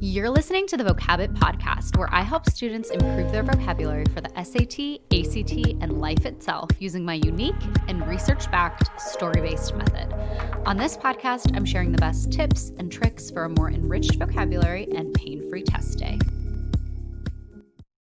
You're listening to the Vocabit Podcast, where I help students improve their vocabulary for the SAT, ACT, and life itself using my unique and research-backed story-based method. On this podcast, I'm sharing the best tips and tricks for a more enriched vocabulary and pain-free test day.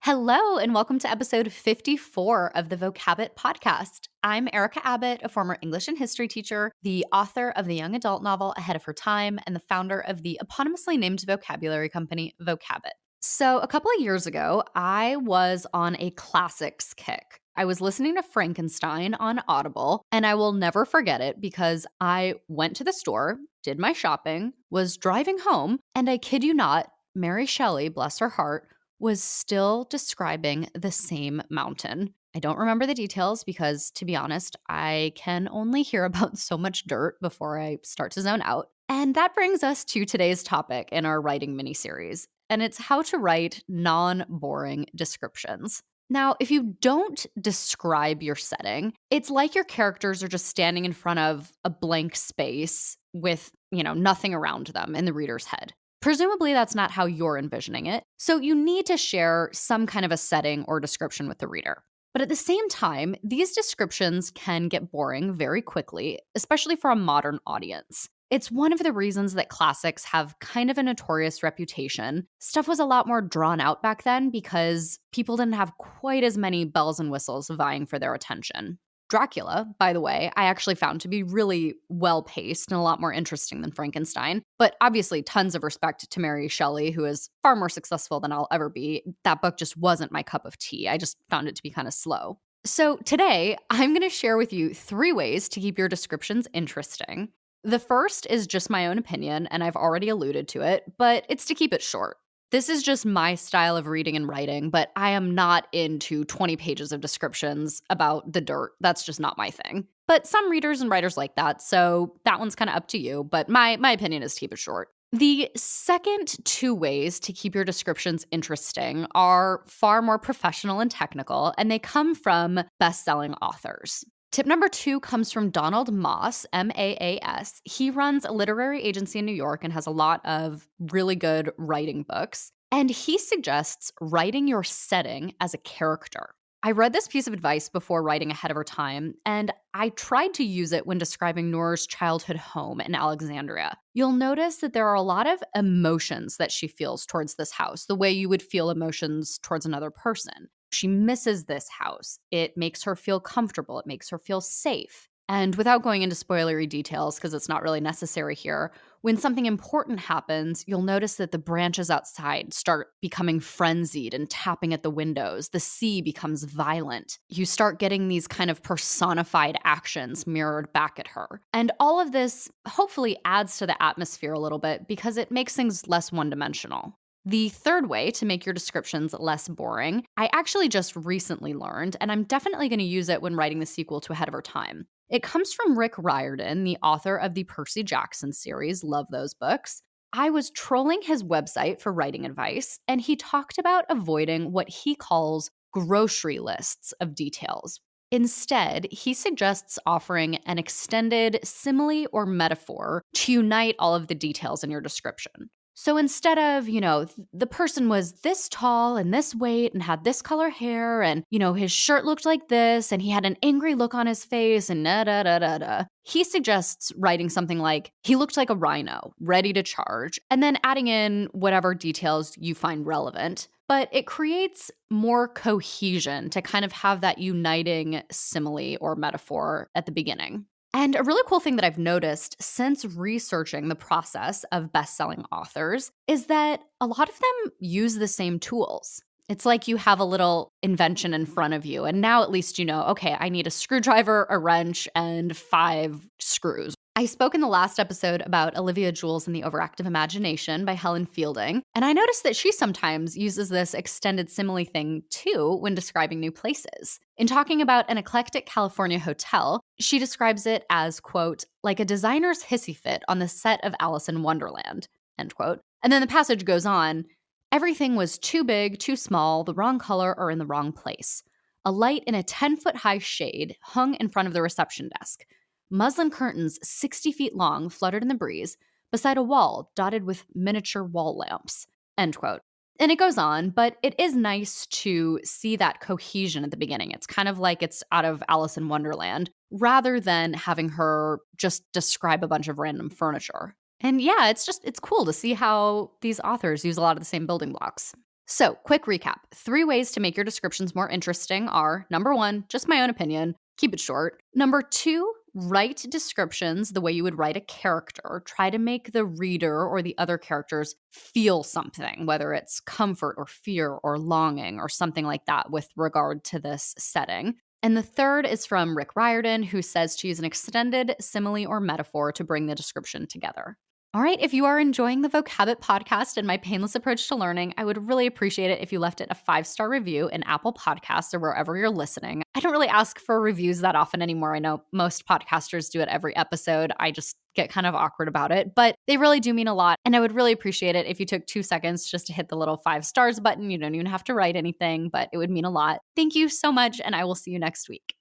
Hello, and welcome to episode 54 of the Vocabit Podcast. I'm Erica Abbott, a former English and history teacher, the author of the young adult novel Ahead of Her Time, and the founder of the eponymously named vocabulary company, Vocabit. So a couple of years ago, I was on a classics kick. I was listening to Frankenstein on Audible, and I will never forget it because I went to the store, did my shopping, was driving home, and I kid you not, Mary Shelley, bless her heart, was still describing the same mountain. I don't remember the details because, to be honest, I can only hear about so much dirt before I start to zone out. And that brings us to today's topic in our writing mini-series, and it's how to write non-boring descriptions. Now, if you don't describe your setting, it's like your characters are just standing in front of a blank space with, nothing around them in the reader's head. Presumably, that's not how you're envisioning it, so you need to share some kind of a setting or description with the reader. But at the same time, these descriptions can get boring very quickly, especially for a modern audience. It's one of the reasons that classics have kind of a notorious reputation. Stuff was a lot more drawn out back then because people didn't have quite as many bells and whistles vying for their attention. Dracula, by the way, I actually found to be really well-paced and a lot more interesting than Frankenstein. But obviously, tons of respect to Mary Shelley, who is far more successful than I'll ever be. That book just wasn't my cup of tea. I just found it to be kind of slow. So today, I'm going to share with you 3 ways to keep your descriptions interesting. The first is just my own opinion, and I've already alluded to it, but it's to keep it short. This is just my style of reading and writing, but I am not into 20 pages of descriptions about the dirt. That's just not my thing. But some readers and writers like that, so that one's kind of up to you, but my opinion is to keep it short. The second 2 ways to keep your descriptions interesting are far more professional and technical, and they come from best-selling authors. Tip number 2 comes from Donald Maas, M-A-A-S. He runs a literary agency in New York and has a lot of really good writing books. And he suggests writing your setting as a character. I read this piece of advice before writing Ahead of Her Time, and I tried to use it when describing Noor's childhood home in Alexandria. You'll notice that there are a lot of emotions that she feels towards this house, the way you would feel emotions towards another person. She misses this house. It makes her feel comfortable. It makes her feel safe. And without going into spoilery details, because it's not really necessary here, when something important happens, you'll notice that the branches outside start becoming frenzied and tapping at the windows. The sea becomes violent. You start getting these kind of personified actions mirrored back at her. And all of this hopefully adds to the atmosphere a little bit because it makes things less one-dimensional. The third way to make your descriptions less boring, I actually just recently learned, and I'm definitely going to use it when writing the sequel to Ahead of Her Time. It comes from Rick Riordan, the author of the Percy Jackson series. Love those books. I was trolling his website for writing advice, and he talked about avoiding what he calls grocery lists of details. Instead, he suggests offering an extended simile or metaphor to unite all of the details in your description. So instead of, the person was this tall and this weight and had this color hair and, his shirt looked like this and he had an angry look on his face and da-da-da-da-da, he suggests writing something like, he looked like a rhino, ready to charge, and then adding in whatever details you find relevant. But it creates more cohesion to kind of have that uniting simile or metaphor at the beginning. And a really cool thing that I've noticed since researching the process of best-selling authors is that a lot of them use the same tools. It's like you have a little invention in front of you, and now at least you know, okay, I need a screwdriver, a wrench, and 5 screws. I spoke in the last episode about Olivia Jewels and the Overactive Imagination by Helen Fielding, and I noticed that she sometimes uses this extended simile thing too when describing new places. In talking about an eclectic California hotel, she describes it as, quote, like a designer's hissy fit on the set of Alice in Wonderland, end quote. And then the passage goes on, everything was too big, too small, the wrong color, or in the wrong place. A light in a 10-foot-high shade hung in front of the reception desk. Muslin curtains 60 feet long fluttered in the breeze beside a wall dotted with miniature wall lamps. End quote. And it goes on, but it is nice to see that cohesion at the beginning. It's kind of like it's out of Alice in Wonderland, rather than having her just describe a bunch of random furniture. And yeah, it's cool to see how these authors use a lot of the same building blocks. So, quick recap. 3 ways to make your descriptions more interesting are: number 1, just my own opinion, keep it short. Number 2, write descriptions the way you would write a character. Try to make the reader or the other characters feel something, whether it's comfort or fear or longing or something like that with regard to this setting. And the third is from Rick Riordan, who says to use an extended simile or metaphor to bring the description together. All right, if you are enjoying the Vocabit podcast and my painless approach to learning, I would really appreciate it if you left it a 5-star review in Apple Podcasts or wherever you're listening. I don't really ask for reviews that often anymore. I know most podcasters do it every episode. I just get kind of awkward about it, but they really do mean a lot. And I would really appreciate it if you took 2 seconds just to hit the little 5 stars button. You don't even have to write anything, but it would mean a lot. Thank you so much, and I will see you next week.